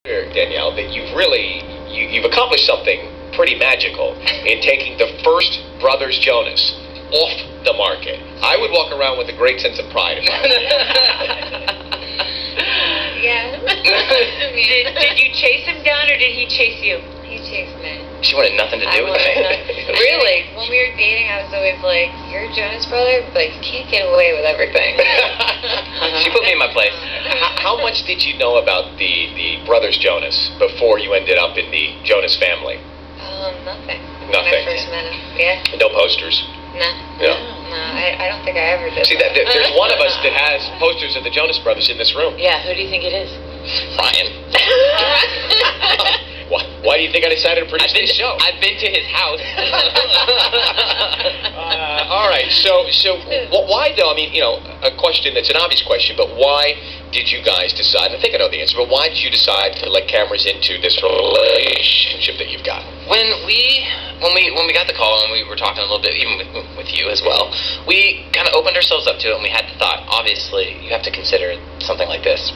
Danielle, that you've accomplished something pretty magical in taking the first Brothers Jonas off the market. I would walk around with a great sense of pride if I was Yeah. Did you chase him down, or did he chase you? He chased me. She wanted nothing to do with me. Really? When we were dating, I was always like, "You're a Jonas brother, but you can't get away with everything." She put me in my place. How much did you know about the Brothers Jonas before you ended up in the Jonas family? Nothing. Nothing. When I first met him. Yeah. No posters? No. No. No, I don't think I ever did. See, there's one of us that has posters of the Jonas Brothers in this room. Yeah, who do you think it is? Ryan. Why do you think I decided to produce this show? I've been to his house. All right, so why though? I mean, you know, a question that's an obvious question, but why did you guys decide? And I think I know the answer, but why did you decide to let cameras into this relationship that you've got? When we got the call and we were talking a little bit, even with you as well, we kind of opened ourselves up to it, and we had the thought, obviously, you have to consider something like this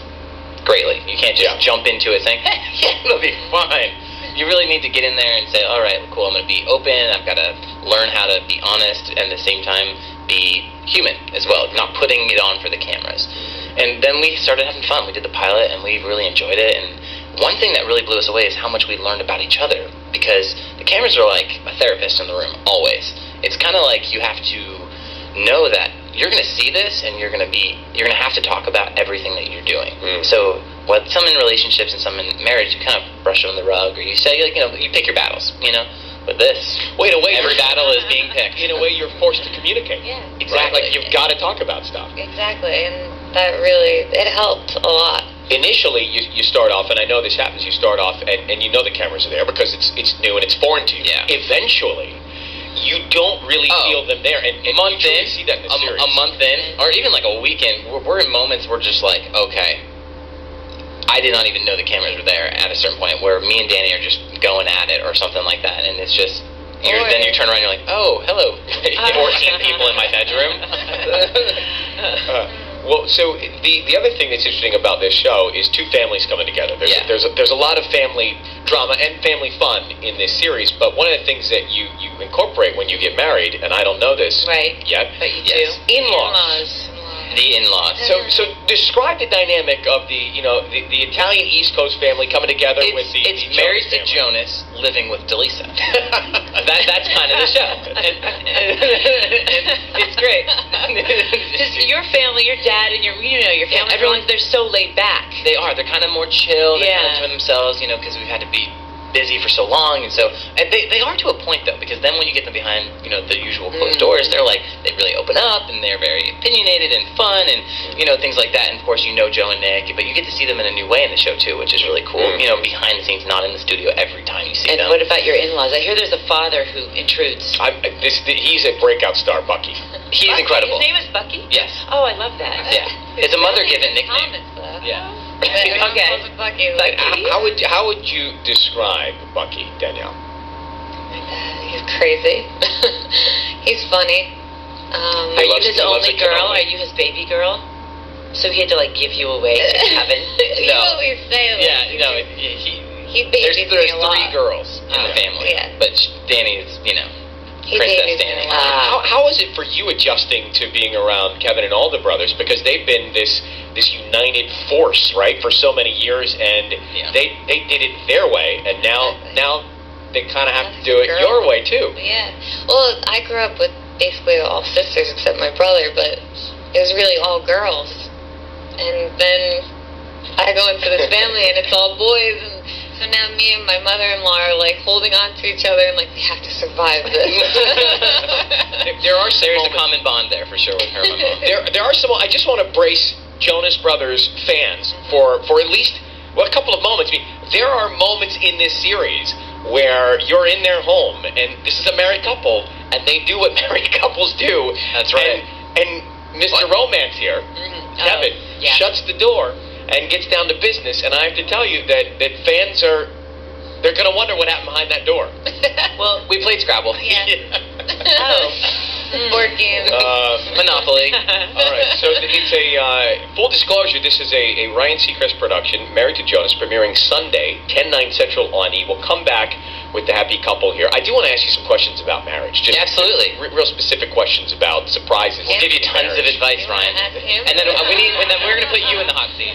greatly. You can't just jump into it saying, hey, yeah, it'll be fine. You really need to get in there and say, all right, cool, I'm going to be open, I've got to learn how to be honest, and at the same time be human as well, not putting it on for the cameras. And then we started having fun. We did the pilot, and we really enjoyed it, and one thing that really blew us away is how much we learned about each other, because the cameras are like a therapist in the room, always. It's kind of like you have to know that you're going to see this, and you're going to have to talk about everything that you're doing. So, some in relationships and some in marriage, you kind of brush it on the rug, or you say, like, you know, you pick your battles, you know. But this, every battle is being picked. In a way, you're forced to communicate. Yeah. Exactly. Like, you've got to talk about stuff. Exactly, and that really, it helped a lot. Initially, you start off, and I know this happens, you start off, and you know the cameras are there because it's new and it's foreign to you. Yeah. Eventually, you don't really feel them there, and a month you in, see that in the series. a month in, or even like a weekend, we're in moments where just like, okay, I did not even know the cameras were there at a certain point where me and Danny are just going at it or something like that, and it's just, then you turn around and you're like, oh, hello, 14 people in my bedroom. Well, so the other thing that's interesting about this show is two families coming together. There's a lot of family drama and family fun in this series, but one of the things that you incorporate when you get married, and I don't know this yet, But you Yes. do. in-laws. The in-laws. So describe the dynamic of the Italian East Coast family coming together with the It's Jonas married to family. Jonas, living with Delisa. That's kind of the show. And it's great. Just your family, your dad, and your family, everyone, they're so laid back. They are. They're kind of more chill. They're kind of Yeah. to themselves, you know, because we've had to be busy for so long, and so they are to a point though, because then when you get them behind, you know, the usual closed doors, they're like, they really open up, and they're very opinionated and fun, and you know, things like that. And of course, you know Joe and Nick, but you get to see them in a new way in the show too, which is really cool. You know, behind the scenes, not in the studio every time you see And them. what about your in-laws? I hear there's a father who intrudes. He's a breakout star, Bucky. He's incredible. His name is Bucky? Yes. Oh, I love that. Yeah. It's a mother-given nickname. Yeah. Yeah. Okay. Bucky. Like, How would you describe Bucky, Danielle? he's crazy. He's funny. Are you his only girl? Are you his baby girl? So he had to like give you away to Kevin? You always say like, Yeah, no, he there's babies me a lot. 3 girls in the family, Yeah. but Danny is, you know, He Princess babies me Danny. a lot. How is it for you adjusting to being around Kevin and all the brothers, because they've been this united force, right, for so many years, and they did it their way, and now they kind of have to do it your way too. Yeah. Well, I grew up with basically all sisters except my brother, but it was really all girls. And then I go into this family and it's all boys, and so now me and my mother-in-law are like holding on to each other and like, we have to survive this. There's a common bond there for sure with her and my mom. There are some. I just want to brace Jonas Brothers fans for at least a couple of moments. I mean, there are moments in this series where you're in their home, and this is a married couple, and they do what married couples do. That's right. And Mr. Romance here, Kevin, shuts the door and gets down to business, and I have to tell you that fans they're going to wonder what happened behind that door. Well, we played Scrabble. Yeah. oh. Board game. Monopoly. All right, so it's a full disclosure. This is a Ryan Seacrest production, Married to Jonas, premiering Sunday, 10/9 Central on E. We'll come back with the happy couple here. I do want to ask you some questions about marriage. Just Absolutely. real specific questions about surprises. We'll give you tons of advice, Ryan. And then we're going to put you in the hot seat.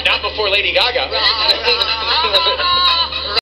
Not before Lady Gaga.